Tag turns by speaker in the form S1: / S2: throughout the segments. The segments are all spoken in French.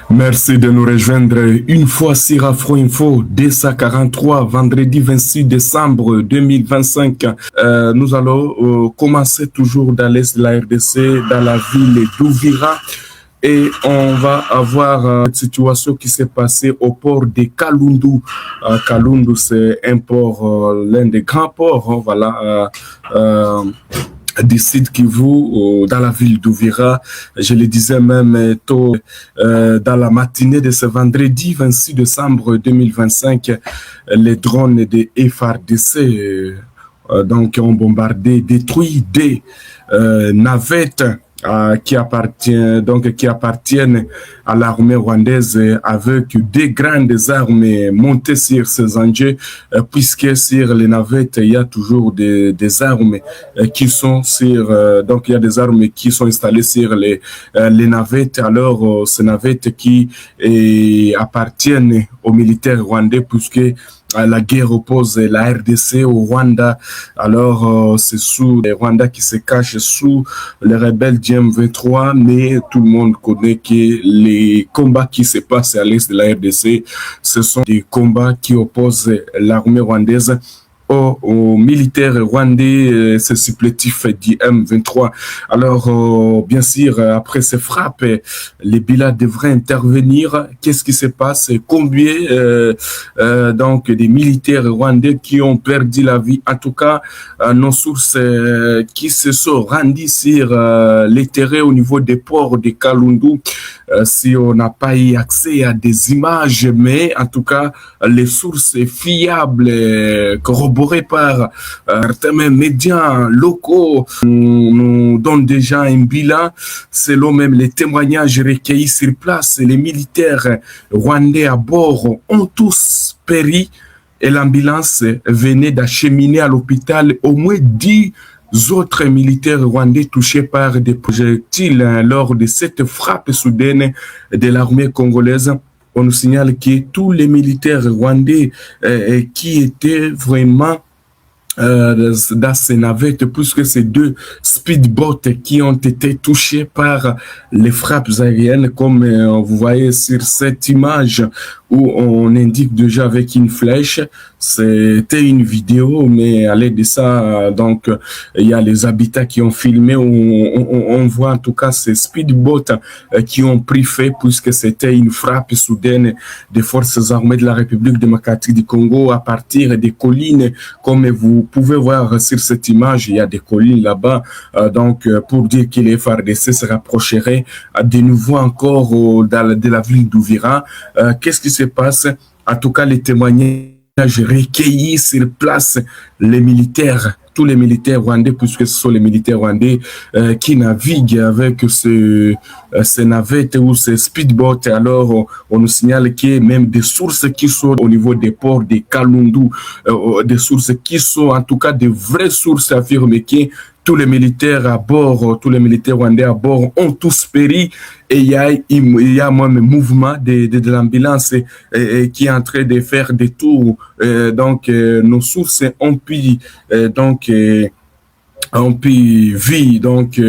S1: Merci de nous rejoindre une fois sur Afro Info, 243, vendredi 26 décembre 2025. Nous allons commencer toujours dans l'est de la RDC, dans la ville d'Ouvira. Et on va avoir une situation qui s'est passée au port de Kalundu. Kalundu, c'est un port, l'un des grands ports, voilà, du site Kivu, dans la ville d'Ouvira. Je le disais même tôt dans la matinée de ce vendredi 26 décembre 2025, les drones de FARDC donc ont bombardé, détruit des navettes qui appartiennent à l'armée rwandaise avec des grandes armes montées sur ces engins, puisque sur les navettes, il y a toujours des armes qui sont donc il y a des armes qui sont installées sur les navettes. Alors, ces navettes qui appartiennent aux militaires rwandais, puisque la guerre oppose la RDC au Rwanda. Alors, c'est sous les Rwandais qui se cachent sous les rebelles du M23, mais tout le monde connaît que les combats qui se passent à l'est de la RDC, ce sont des combats qui opposent l'armée rwandaise aux militaires rwandais, ce supplétif du M23. Alors, bien sûr, après ces frappes, les bilans devraient intervenir. Qu'est-ce qui se passe? Combien donc des militaires rwandais qui ont perdu la vie? En tout cas, nos sources qui se sont rendues sur les terrains au niveau des ports de Kalundu, si on n'a pas eu accès à des images, mais en tout cas, les sources fiables corroborées par certains médias locaux nous donnent déjà un bilan. Selon même les témoignages recueillis sur place, les militaires rwandais à bord ont tous péri et l'ambulance venait d'acheminer à l'hôpital au moins 10 autres militaires rwandais touchés par des projectiles lors de cette frappe soudaine de l'armée congolaise. On nous signale que tous les militaires rwandais qui étaient vraiment dans ces navettes, puisque ces deux speedboats qui ont été touchés par les frappes aériennes, comme vous voyez sur cette image où on indique déjà avec une flèche. C'était une vidéo, mais à l'aide de ça, donc il y a les habitats qui ont filmé, on voit en tout cas ces speedboats qui ont pris fait, puisque c'était une frappe soudaine des forces armées de la République démocratique du Congo à partir des collines. Comme vous pouvez voir sur cette image, il y a des collines là-bas, donc pour dire que les FARDC se rapprocheraient de nouveau encore de la ville d'Ouvira. Qu'est-ce qui se passe? En tout cas, les témoignages recueillis sur place, les militaires, tous les militaires rwandais, puisque ce sont les militaires rwandais qui naviguent avec ces navettes ou ces speedboats. Alors, on nous signale qu'il y a même des sources qui sont au niveau des ports de Kalundu, des sources qui sont en tout cas des vraies sources affirmées que tous les militaires à bord, tous les militaires rwandais à bord ont tous péri, et il y a même un mouvement de l'ambulance qui est en train de faire des tours. Donc, nos sources ont pu on peut vivre, donc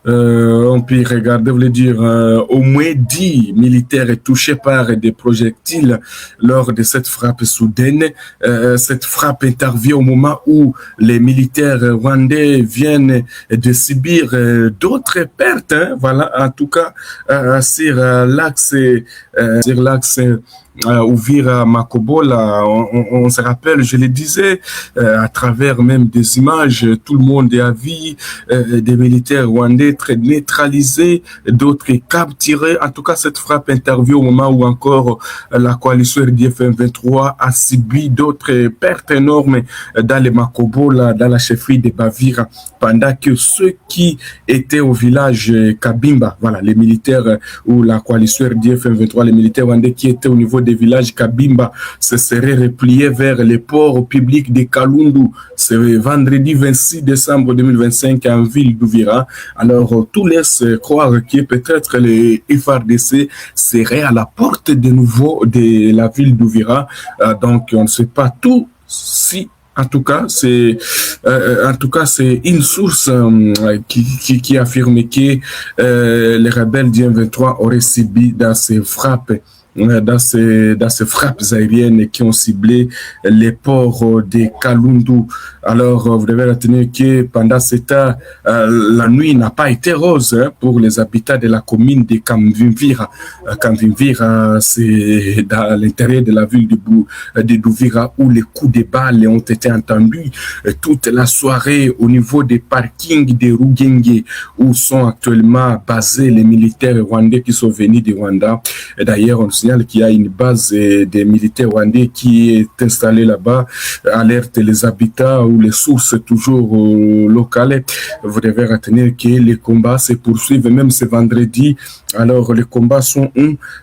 S1: on peut regarder, voulez dire, au moins 10 militaires touchés par des projectiles lors de cette frappe soudaine. Cette frappe intervient au moment où les militaires rwandais viennent de subir d'autres pertes, hein, voilà, en tout cas sur l'axe Uvira Makobola, on se rappelle, je le disais, à travers même des images, tout le monde a vu des militaires rwandais très neutralisés, d'autres capturés. En tout cas, cette frappe intervient au moment où encore la coalition RDF M23 a subi d'autres pertes énormes dans les Makobola, dans la chefferie de Bavira, pendant que ceux qui étaient au village Kabimba, voilà, les militaires ou la coalition RDF M23, les militaires rwandais qui étaient au niveau des villages Kabimba se seraient repliés vers les ports publics de Kalundu. C'est vendredi 26 décembre 2025 en ville d'Ouvira. Alors, tout laisse croire que peut-être les FARDC seraient à la porte de nouveau de la ville d'Ouvira. Donc, on ne sait pas tout si En tout cas, c'est une source qui affirme que les rebelles du M23 auraient subi dans ces frappes aériennes qui ont ciblé les ports de Kalundu. Alors, vous devez retenir que pendant ce temps, la nuit n'a pas été rose pour les habitants de la commune de Kamvimvira. Kamvimvira, c'est dans l'intérieur de la ville de Douvira où les coups de balles ont été entendus toute la soirée au niveau des parkings de Rugenge où sont actuellement basés les militaires rwandais qui sont venus du Rwanda. D'ailleurs, on signale qu'il y a une base des militaires rwandais qui est installée là-bas, alerte les habitants ou les sources toujours locales. Vous devez retenir que les combats se poursuivent même ce vendredi. Alors, les combats sont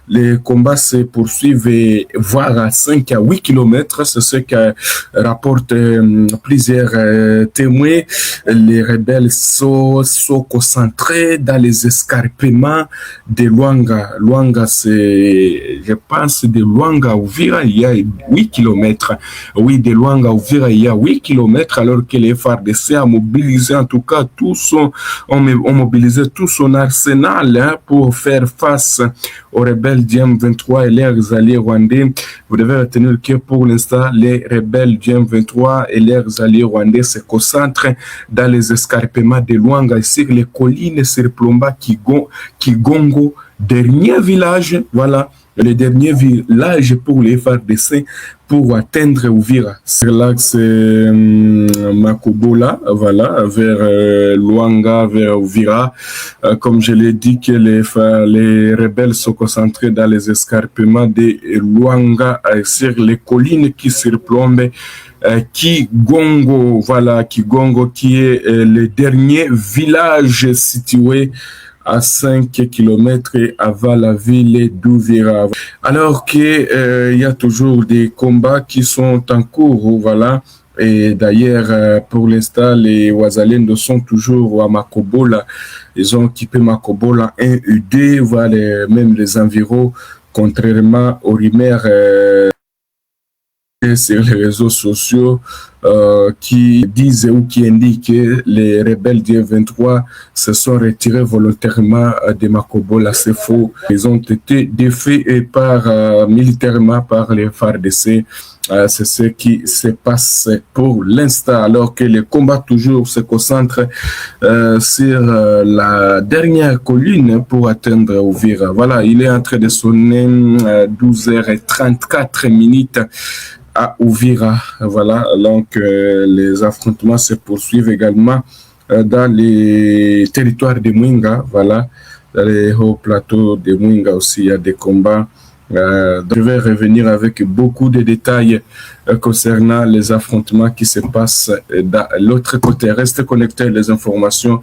S1: les combats se poursuivent voire à 5 à 8 kilomètres. C'est ce que rapportent plusieurs témoins. Les rebelles sont concentrés dans les escarpements de Luanga. Luanga, c'est, je pense, de Luanga à Uvira, il y a 8 kilomètres. Oui, de Luanga à Uvira, il y a 8 kilomètres, alors que les FARDC a mobilisé, en tout cas, ont mobilisé tout son arsenal pour faire face aux rebelles du M23 et leurs alliés rwandais. Vous devez retenir que pour l'instant, les rebelles du M23 et leurs alliés rwandais se concentrent dans les escarpements de Luanga sur les collines sur Plomba, Kigongo, dernier village, voilà, le dernier village pour les FARDC pour atteindre Uvira. C'est là que c'est Makobola, voilà, vers Luanga, vers Uvira. Comme je l'ai dit, que les rebelles sont concentrés dans les escarpements de Luanga sur les collines qui surplombent Kigongo, voilà, Kigongo qui est le dernier village situé à 5 kilomètres avant la ville d'Uvira. Alors que il y a toujours des combats qui sont en cours, voilà. Et d'ailleurs, pour l'instant, les Wazalendo sont toujours à Makobola. Ils ont occupé Makobola 1 et 2, voilà, même les environs, contrairement aux rumeurs sur les réseaux sociaux qui disent ou qui indiquent que les rebelles du 23 se sont retirés volontairement de Makobola. C'est faux. Ils ont été défaits militairement par les FARDC. C'est ce qui se passe pour l'instant, alors que les combats toujours se concentrent sur la dernière colline pour atteindre Uvira. Voilà, il est en train de sonner 12h34 à Uvira. Voilà, donc les affrontements se poursuivent également dans les territoires de Mwenga. Voilà, dans les hauts plateaux de Mwenga aussi, il y a des combats. Je vais revenir avec beaucoup de détails concernant les affrontements qui se passent de l'autre côté. Restez connectés, les informations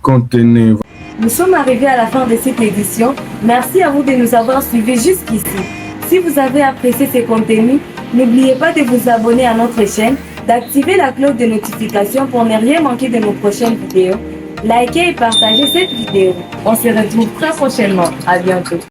S1: contenues.
S2: Nous sommes arrivés à la fin de cette édition. Merci à vous de nous avoir suivis jusqu'ici. Si vous avez apprécié ces contenus, n'oubliez pas de vous abonner à notre chaîne, d'activer la cloche de notification pour ne rien manquer de nos prochaines vidéos. Likez et partagez cette vidéo. On se retrouve très prochainement. À bientôt.